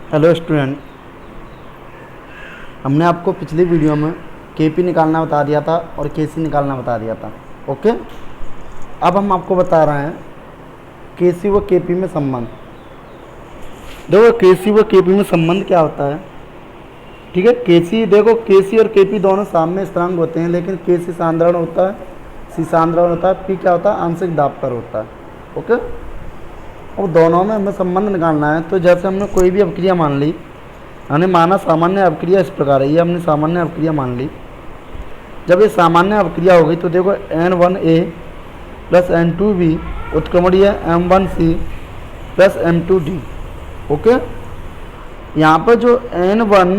Hello student, हमने आपको पिछली वीडियो में केपी निकालना बता दिया था और केसी निकालना बता दिया था। ओके, अब हम आपको बता रहे हैं केसी व केपी में संबंध। देखो केसी व केपी में संबंध क्या होता है। ठीक है, केसी देखो केसी और केपी दोनों साम्य स्थिरांक होते हैं, लेकिन केसी सांद्रण होता है, सी सांद्रण होता है, पी क्या होता है, आंशिक दाब पर होता है। ओके, और दोनों में हमें संबंध निकालना है। तो जैसे हमने कोई भी अवक्रिया मान ली, हमने माना सामान्य अवक्रिया इस प्रकार है, ये हमने सामान्य अवक्रिया मान ली। जब ये सामान्य अवक्रिया हो गई तो देखो N1A plus N2B उत्क्रमणीय M1C plus M2D। Okay, यहाँ पर जो N1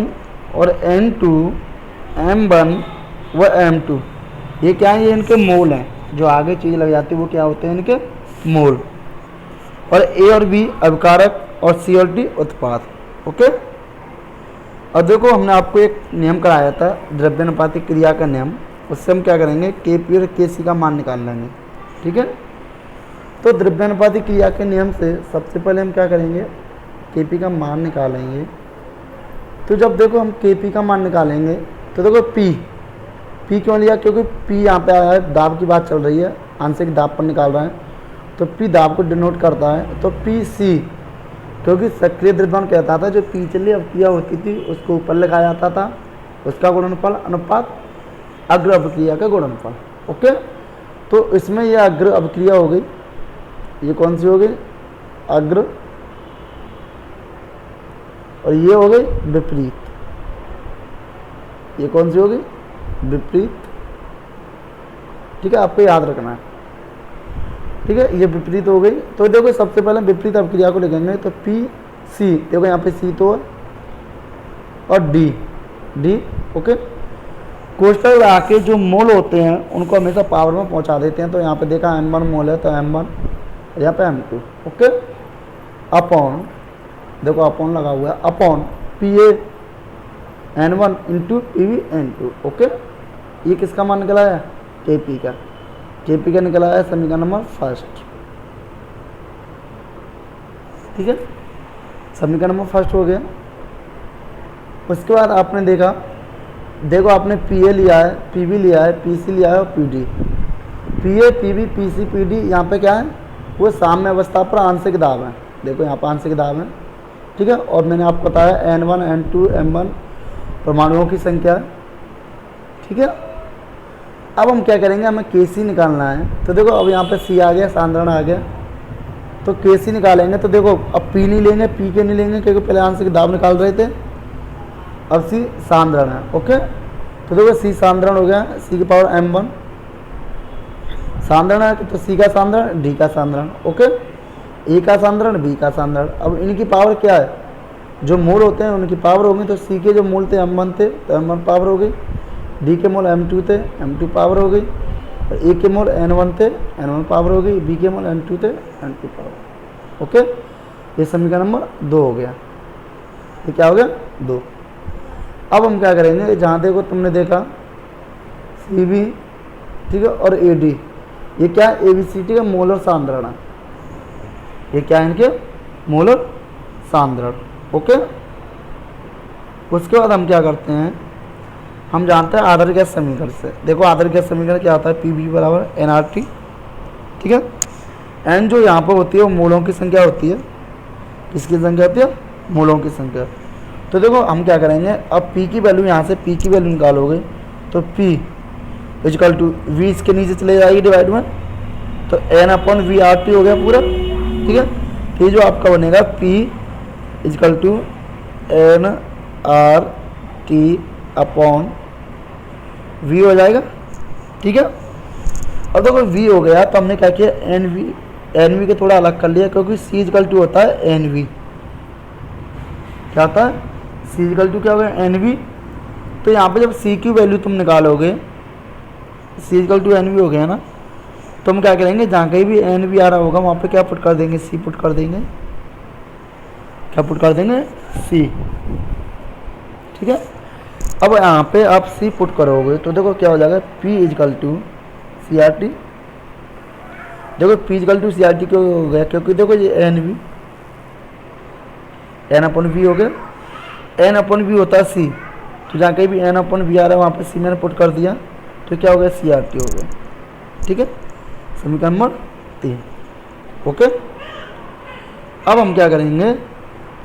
और N2, M1 व M2 ये क्या है, ये इनके मोल हैं। जो आगे चीज़ लग जाती है वो क्या होते हैं, इनके मोल। और A और B अभिकारक और C और D उत्पाद। ओके, और देखो हमने आपको एक नियम कराया था द्रव्यानुपातिक क्रिया का नियम, उससे हम क्या करेंगे, केपी और केसी का मान निकाल लेंगे। ठीक है, तो द्रव्यानुपातिक क्रिया के नियम से सबसे पहले हम क्या करेंगे, केपी का मान निकालेंगे। तो जब देखो हम केपी का मान निकालेंगे तो देखो पी क्यों लिया, क्योंकि पी यहाँ पे आया है, दाब की बात चल रही है, आंशिक दाब पर निकाल रहे हैं, तो पी दाब को डिनोट करता है। तो पी सी, क्योंकि सक्रिय द्रव्यमान कहता था जो पिछली अवक्रिया होती थी उसको ऊपर लिखा जाता था, उसका गुणनफल अनुपात अग्र अवक्रिया का गुणनफल। ओके, तो इसमें यह अग्र अवक्रिया हो गई, ये कौन सी हो गई, अग्र, और ये हो गई विपरीत। ये कौन सी हो गई, विपरीत। ठीक है, आपको याद रखना है। ठीक है, ये विपरीत हो गई। तो देखो सबसे पहले विपरीत अवक्रिया को लिखेंगे, तो पी सी, देखो यहाँ पे सी तो है, और डी। ओके, कोष्टक लगा के जो मोल होते हैं उनको हमेशा पावर में पहुंचा देते हैं। तो यहाँ पे देखा M1 मोल है तो M1, यहाँ पे M2। ओके, अपॉन, देखो अपॉन लगा हुआ है, upon PA N1 into PB N2। Okay, ये किसका मान निकला है, केपी का। केपी का निकला है समीकरण नंबर फर्स्ट। ठीक है, समीकरण नंबर फर्स्ट हो गया। उसके बाद आपने देखा, देखो आपने पीए लिया है, पीबी लिया है, पीसी लिया है और पीडी। पीए पीबी पीसी पीडी यहाँ पे क्या है, वो साम्य अवस्था पर आंशिक दाब है। देखो यहाँ पर आंशिक दाब है। ठीक है, और मैंने आपको बताया N1 N2 M1 परमाणुओं की संख्या है। ठीक है, अब हम क्या करेंगे, हमें केसी निकालना है। तो देखो अब यहाँ पे सी आ गया, सांद्रण आ गया, तो केसी निकालेंगे। तो देखो अब पी नहीं लेंगे, पी के नहीं लेंगे, क्योंकि पहले आंशिक दाब निकाल रहे थे, अब सी सांद्रण है। ओके, तो देखो सी सांद्रण हो गया, सी की पावर M1 सांद्रण है, तो सी का सांद्रण, डी का सांद्रण। ओके, ए का सांद्रण, बी का सांद्रण। अब इनकी पावर क्या है, जो मूल होते हैं उनकी पावर होगी। तो सी के जो मूल थे M1 थे तो M1 पावर हो गई, डी के मोल M2 थे, M2 पावर हो गई, और ए के मोल N1 थे, N1 पावर हो गई, बी के मोल N2 थे, N2 पावर। ओके, ये समीकरण नंबर 2 हो गया। ये क्या हो गया, 2। अब हम क्या करेंगे, जहाँ देखो तुमने देखा सी बी, ठीक है, और ए डी, ये क्या है, ए बी सी टी का मोलर सांद्रण है। ये क्या है, इनके मोलर सांद्रण। ओके, उसके बाद हम क्या करते हैं, हम जानते हैं आदर्श गैस समीकरण से। देखो आदर्श गैस समीकरण क्या होता है, पी बी बराबर NRT। ठीक है, एन जो यहाँ पर होती है वो मोलों की संख्या होती है। किसकी संख्या होती है, मोलों की संख्या। तो देखो हम क्या करेंगे, अब पी की वैल्यू, यहाँ से पी की वैल्यू निकालोगे तो पी इजकल टू वी इसके नीचे चले जाएगी डिवाइड में, तो N/VRT हो गया पूरा। ठीक है, ये जो आपका बनेगा P is equal to NRT upon V हो जाएगा। ठीक है, अब देखो V हो गया तो हमने क्या किया, NV को थोड़ा अलग कर लिया, क्योंकि C इजकल टू होता है NV। क्या होता है, C इजकल टू क्या हो गया, NV। तो यहाँ पे जब C की वैल्यू तुम निकालोगे, C इजकल टू NV हो गया ना, तो हम क्या करेंगे, जहाँ कहीं भी NV आ रहा होगा वहाँ पे क्या पुट कर देंगे, C पुट कर देंगे। क्या पुट कर देंगे, C। ठीक है, अब यहाँ पे आप C पुट करोगे तो देखो क्या हो जाएगा, P इजकल टू CRT। देखो P इजकल टू CRT क्यों हो गया, क्योंकि देखो ये NV एन अपन वी हो गया, एन अपन वी होता है सी, तो जहाँ कहीं भी एन अपन वी आ रहा है वहाँ पे सी मैंने पुट कर दिया, तो क्या हो गया सी आर टी हो गया। ठीक है, समीकरण नंबर 3। ओके, अब हम क्या करेंगे,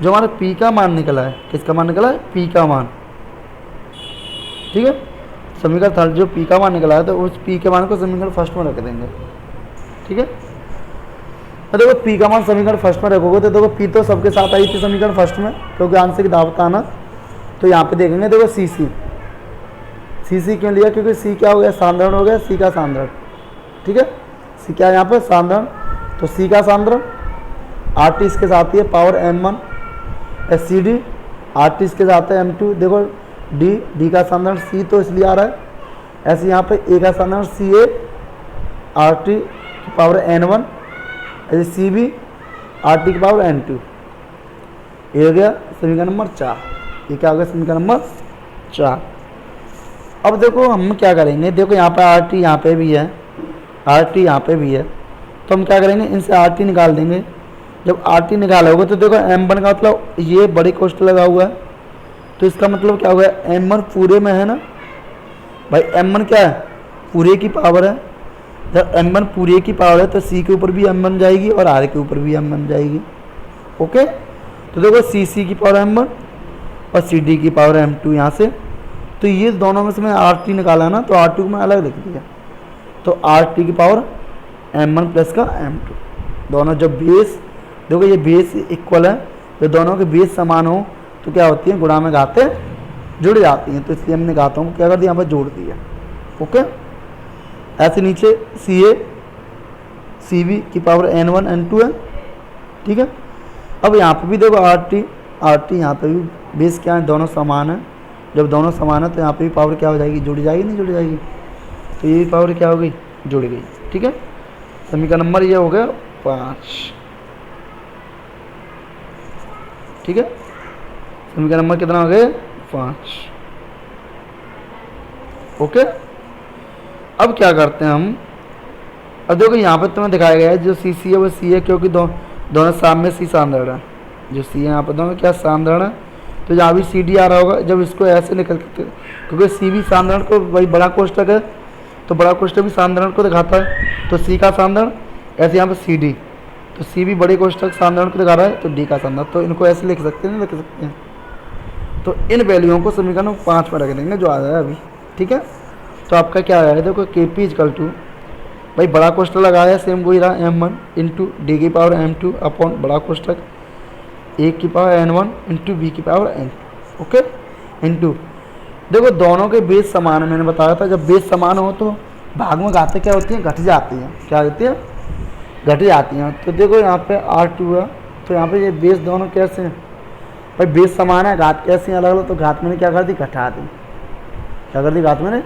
जो हमारा पी का मान निकला है, किसका मान निकला है, पी का मान। ठीक है, समीकरण थर्ड जो पी का मान निकला है तो उस पी के मान को समीकरण फर्स्ट में रख देंगे। ठीक है, तो देखो पी का मान समीकरण फर्स्ट में रखोगे तो देखो पी तो सबके साथ आई थी समीकरण फर्स्ट में, क्योंकि आंसर की दावत आना। तो यहाँ पे देखेंगे, देखो सी सी क्यों लिया, क्योंकि सी क्या हो गया, सांद्रण हो गया, सी का सांद्रण। ठीक है, सी क्या है यहाँ पे, सांद्रण, तो सी का सांद्रण आर टी इसके साथ ही है power m1, S C D R T इसके साथ है m2, देखो डी का सांद्रण सी तो इसलिए आ रहा है, ऐसे यहाँ पे ए का सांद्रण सी ए आर टी की पावर n1, ऐसे सी बी आर टी की पावर n2। ये हो गया समीकरण नंबर 4। ये क्या हो गया, समीकरण नंबर 4। अब देखो हम क्या करेंगे, देखो यहाँ पे आर टी यहाँ पे भी है, आर टी यहाँ पे भी है, तो हम क्या करेंगे, इनसे आर टी निकाल देंगे। जब आर टी निकालोगे तो देखो m1 का मतलब ये बड़ी कोष्ठ लगा हुआ है, तो इसका मतलब क्या हो गया, m1 पूरे में है ना भाई, m1 क्या है, पूरे की पावर है। जब m1 पूरे की पावर है तो c के ऊपर भी m1 जाएगी और r के ऊपर भी m1 जाएगी। ओके, तो देखो c की पावर m1 और cd की पावर m2 यहाँ से, तो ये दोनों में से मैं आर टी निकाला ना, तो R2 को मैं अलग लिख दिया, तो आर टी की पावर m1 प्लस का m2, दोनों जब बेस, देखो ये बेस इक्वल है, तो दोनों के बेस समान हो तो क्या होती है, गुणा में घातें जुड़ जाती हैं, तो इसलिए हमने घातों को क्या कर दिया, यहाँ पर जोड़ दिया। ओके, ऐसे नीचे सी ए सी बी की पावर n1 n2 है। ठीक है, अब यहाँ पे भी देखो आर टी यहाँ पे भी बेस क्या है, दोनों समान है। जब दोनों समान है तो यहाँ पे भी पावर क्या हो जाएगी, जुड़ जाएगी, नहीं जुड़ जाएगी, तो ये पावर क्या हो गई, जुड़ गई। ठीक है, समीकरण नंबर ये हो गया 5। ठीक है, समीकरण नंबर कितना हो गया, 5। ओके, अब क्या करते हैं हम, अब देखो यहाँ पे तुम्हें दिखाया गया है जो सी है वो सी है, क्योंकि दोनों सामने सी सांद्रण है, जो सी है यहाँ पर दोनों क्या सांद्रण है, तो जहाँ भी सी डी आ रहा होगा, जब इसको ऐसे निकल के, क्योंकि सी भी सांद्रण को वही बड़ा कोष्ठक है, तो बड़ा कोष्ठक भी सांद्रण को दिखाता है, तो सी का सांद्रण, ऐसे यहाँ पे सी डी, तो सी भी बड़े कोष्ठक सांद्रण को दिखा रहा है, तो डी का सांद्रण, तो इनको ऐसे लिख सकते हैं, लिख सकते हैं। तो इन वैल्यूओं को समीकरण 5 में रख देंगे जो आ रहा है अभी। ठीक है, तो आपका क्या आया है, देखो के पी इजकल टू, भाई बड़ा कोष्ठक लगाया सेम वही रहा m1 इंटू डी की पावर m2 अपॉन बड़ा कोष्ठक ए की पावर n1 इंटू बी की पावर n। ओके, इंटू देखो दोनों के बेस समान है, मैंने बताया था जब बेस समान हो तो भाग में घातें क्या होती हैं, घट जाती हैं, क्या होती है, घट जाती हैं। तो देखो यहाँ पे R2 है, तो यहाँ पे ये बेस दोनों कैसे हैं, भाई बेस समान है, घात कैसे हैं अलग अलग, तो घात मैंने क्या कर दी, घटा दी, क्या कर दी, घात मैंने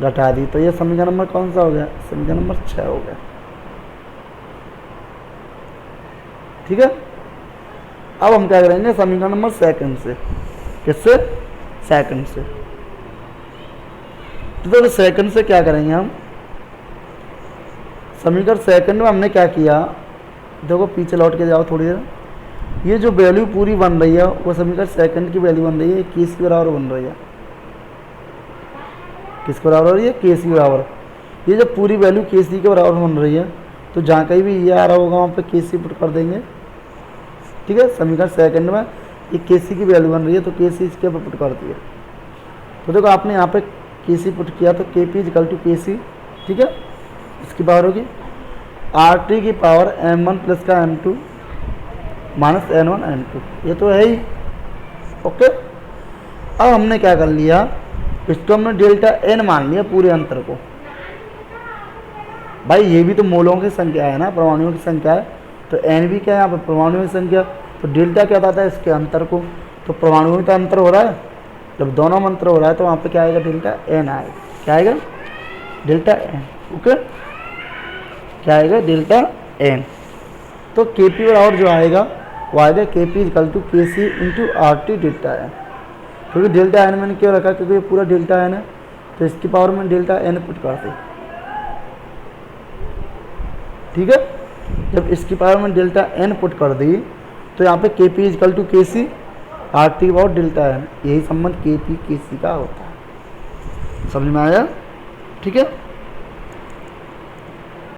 घटा दी। तो ये समीकरण नंबर कौन सा हो गया, समीकरण नंबर 6 हो गया। ठीक है, अब हम क्या करेंगे, समीकरण नंबर सेकंड से, किससे, सेकंड से। तो सेकंड से क्या करेंगे हम, समीकरण सेकंड में हमने क्या किया, देखो पीछे लौट के जाओ थोड़ी देर, ये जो वैल्यू पूरी बन रही है वो समीकरण सेकंड की वैल्यू बन रही है, किस के बराबर बन रही है, किसके बराबर हो रही है, के सी बराबर। ये जब पूरी वैल्यू के सी के बराबर बन रही है तो जहाँ कहीं भी ये आ रहा होगा वहाँ पे के सी पुट कर देंगे। ठीक है, समीकरण सेकंड में ये के सी की वैल्यू बन रही है तो के सी इसके ऊपर पुट कर दिया, तो देखो आपने यहाँ पे के सी पुट किया तो के पी इजकल टू के सी। ठीक है, इसकी पावर होगी आर टी की पावर m1 प्लस का m2 माइनस n1 n2, ये तो है ही। ओके, अब हमने क्या कर लिया, इसको हमने डेल्टा n मान लिया पूरे अंतर को। भाई ये भी तो मोलों की संख्या है ना, परमाणुओं की संख्या है, तो n भी क्या है यहाँ पर परमाणुओं की संख्या, तो डेल्टा क्या बताता है इसके अंतर को, तो परमाणुओं में तो अंतर हो रहा है, जब दोनों में अंतर हो रहा है तो वहाँ पे क्या आएगा, डेल्टा n आएगा, क्या आएगा, डेल्टा n। ओके, क्या आएगा, डेल्टा n। तो के पी बराबर जो आएगा वो आएगा के P is equal to K C into R T delta n, क्योंकि डेल्टा एन मैंने क्यों रखा, क्योंकि ये पूरा डेल्टा एन है, तो इसकी पावर में डेल्टा एन पुट कर दी। ठीक है, जब इसकी पावर में डेल्टा एन पुट कर दी तो यहाँ पे के P is equal to K C R T और डेल्टा एन, यही संबंध के पी के सी का होता है। समझ में आया? ठीक है।